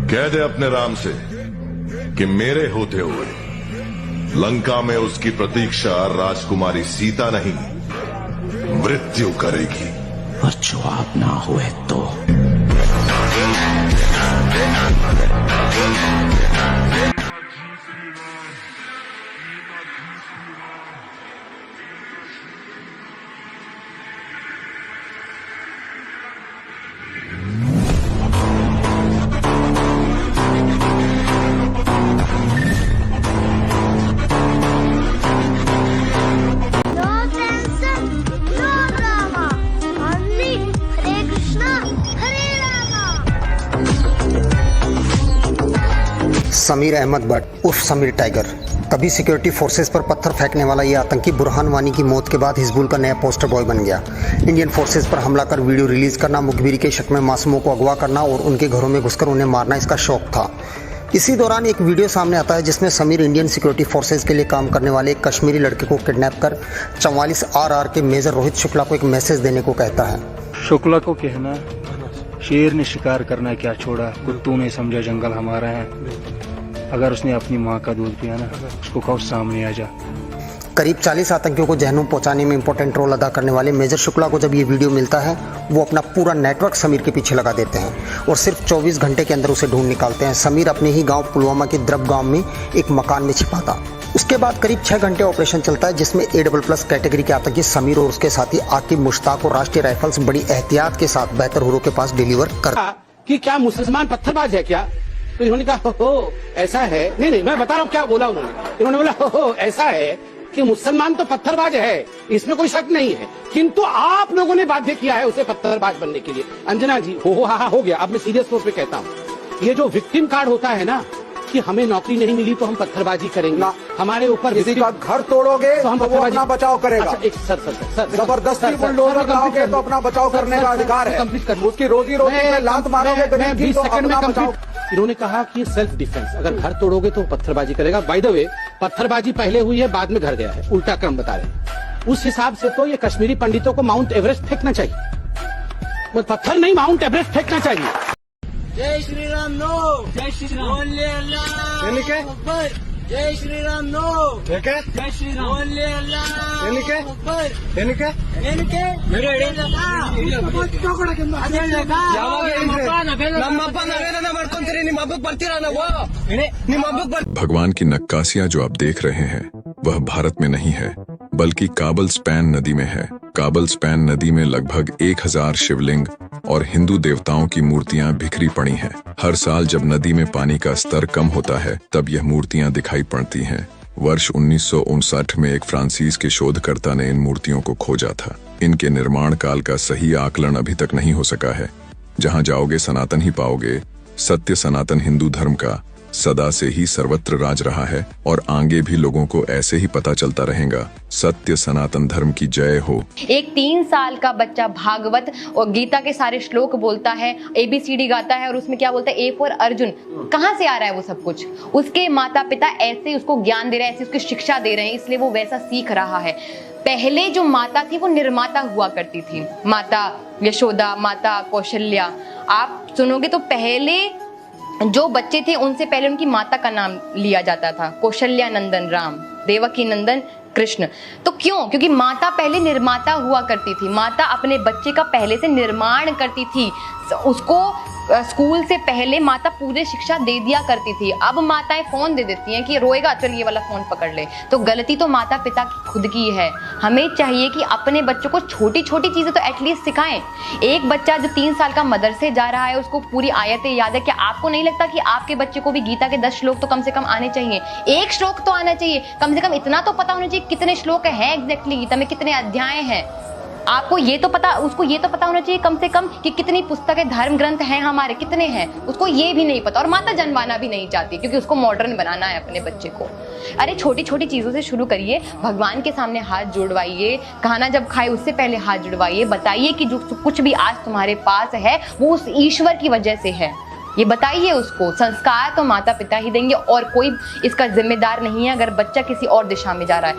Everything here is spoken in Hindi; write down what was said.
कह दे अपने राम से कि मेरे होते हुए लंका में उसकी प्रतीक्षा राजकुमारी सीता नहीं मृत्यु करेगी। और जो आप ना हुए तो समीर अहमद भट्ट उर्फ समीर टाइगर, तभी सिक्योरिटी फोर्सेस पर पत्थर फेंकने वाला ये आतंकी बुरहान वानी की मौत के बाद हिजबुल का नया पोस्टर बॉय बन गया। इंडियन फोर्सेस पर हमला कर वीडियो रिलीज करना, मुखबिरी के शक में मासूमों को अगवा करना और उनके घरों में घुसकर उन्हें मारना इसका शौक था। इसी दौरान एक वीडियो सामने आता है जिसमें समीर इंडियन सिक्योरिटी फोर्सेस के लिए काम करने वाले एक कश्मीरी लड़के को किडनैप कर 44 RR के मेजर रोहित शुक्ला को एक मैसेज देने को कहता है। शुक्ला को कहना शेर ने शिकार करना क्या छोड़ा, कुत्तू ने समझा जंगल हमारा है। अगर उसने अपनी माँ का दूध पिया ना, उसको कहो सामने आ जा। करीब 40 आतंकियों को जहनुम पहुंचाने में इंपॉर्टेंट रोल अदा करने वाले मेजर शुक्ला को जब ये वीडियो मिलता है, वो अपना पूरा नेटवर्क समीर के पीछे लगा देते हैं और सिर्फ 24 घंटे के अंदर उसे ढूंढ निकालते हैं। समीर अपने ही गांव पुलवामा के द्रब गांव में एक मकान में छिपा था। उसके बाद करीब 6 घंटे ऑपरेशन चलता है जिसमें A++ कैटेगरी के आतंकी समीर और उसके साथी आकिब मुश्ताक और राष्ट्रीय राइफल्स बड़ी एहतियात के साथ बेहतर हुरों के पास डिलीवर कर कि क्या मुसलमान पत्थरबाज है क्या? तो इन्होंने कहा हो ऐसा है। नहीं मैं बता रहा हूँ क्या बोला इन्होंने बोला हो ऐसा है कि मुसलमान तो पत्थरबाज है, इसमें कोई शक नहीं है, किंतु आप लोगों ने बाध्य किया है उसे पत्थरबाज बनने के लिए। अंजना जी हो हा हो गया। अब मैं सीरियस तौर पे कहता हूँ, ये जो विक्टिम कार्ड होता है ना कि हमें नौकरी नहीं मिली तो हम पत्थरबाजी करेंगे, हमारे ऊपर किसी का घर तोड़ोगे तो हम अपना बचाव करेगा। अच्छा, सर जबरदस्ती बुलडोजर लाओगे तो अपना बचाव करने का अधिकार है। उसकी रोजी रोटी में लात मारोगे तो अपना बचाव। इन्होंने कहा कि सेल्फ डिफेंस, अगर घर तोड़ोगे तो पत्थरबाजी करेगा। बाय द वे पत्थरबाजी पहले हुई है, बाद में घर गया है, उल्टा क्रम बता रहे। उस हिसाब से तो ये कश्मीरी पंडितों को माउंट एवरेस्ट फेंकना चाहिए, वो पत्थर नहीं माउंट एवरेस्ट फेंकना चाहिए। जय श्री राम नो, जय श्री राम, बोले अल्लाह अकबर, जय श्री राम नो, जय श्री राम, बोले अल्लाह भगवान की नक्काशियां जो आप देख रहे हैं वह भारत में नहीं है बल्कि काबल स्पैन नदी में है। काबल स्पैन नदी में लगभग 1000 शिवलिंग और हिंदू देवताओं की मूर्तियां बिखरी पड़ी हैं। हर साल जब नदी में पानी का स्तर कम होता है तब यह मूर्तियां दिखाई पड़ती हैं। वर्ष 1959 में एक फ्रांसीस के शोधकर्ता ने इन मूर्तियों को खोजा था। इनके निर्माण काल का सही आकलन अभी तक नहीं हो सका है। जहां जाओगे सनातन ही पाओगे। सत्य सनातन हिंदू धर्म का सदा से ही सर्वत्र राज रहा है और आगे भी लोगों को ऐसे ही पता चलता रहेगा। सत्य सनातन धर्म की जय हो। एक 3 साल का बच्चा भागवत और गीता के सारे श्लोक बोलता है, ABCD गाता है और उसमें क्या बोलता है A फॉर अर्जुन। कहाँ से आ रहा है वो सब कुछ? उसके माता पिता ऐसे उसको ज्ञान दे रहे हैं, ऐसे उसकी शिक्षा दे रहे हैं, इसलिए वो वैसा सीख रहा है। पहले जो माता थी वो निर्माता हुआ करती थी, माता यशोदा, माता कौशल्या। आप सुनोगे तो पहले जो बच्चे थे उनसे पहले उनकी माता का नाम लिया जाता था, कौशल्या नंदन राम, देवकी नंदन कृष्ण। तो क्यों? क्योंकि माता पहले निर्माता हुआ करती थी। माता अपने बच्चे का पहले से निर्माण करती थी, उसको स्कूल से पहले माता पूरे शिक्षा दे दिया करती थी। अब माताएं फोन दे देती हैं कि रोएगा चल ये वाला फोन पकड़ ले। तो गलती तो माता पिता की खुद की है। हमें चाहिए कि अपने बच्चों को छोटी छोटी चीजें तो एटलीस्ट सिखाएं। एक बच्चा जो 3 साल का मदरसे जा रहा है उसको पूरी आयतें याद है, क्या आपको नहीं लगता कि आपके बच्चे को भी गीता के 10 श्लोक तो कम से कम आने चाहिए? एक श्लोक तो आना चाहिए, कम से कम इतना तो पता होना चाहिए कितने श्लोक है एग्जैक्टली गीता में, कितने अध्याय हैं। आपको ये तो पता, उसको ये तो पता होना चाहिए कम से कम कि कितनी पुस्तकें धर्म ग्रंथ हैं हमारे, कितने हैं, उसको ये भी नहीं पता। और माता जनवाना भी नहीं चाहती क्योंकि उसको मॉडर्न बनाना है अपने बच्चे को। अरे छोटी छोटी चीजों से शुरू करिए, भगवान के सामने हाथ जुड़वाइए, खाना जब खाए उससे पहले हाथ जुड़वाइए, बताइए कि जो कुछ भी आज तुम्हारे पास है वो उस ईश्वर की वजह से है, ये बताइए उसको। संस्कार तो माता पिता ही देंगे और कोई इसका जिम्मेदार नहीं है अगर बच्चा किसी और दिशा में जा रहा है।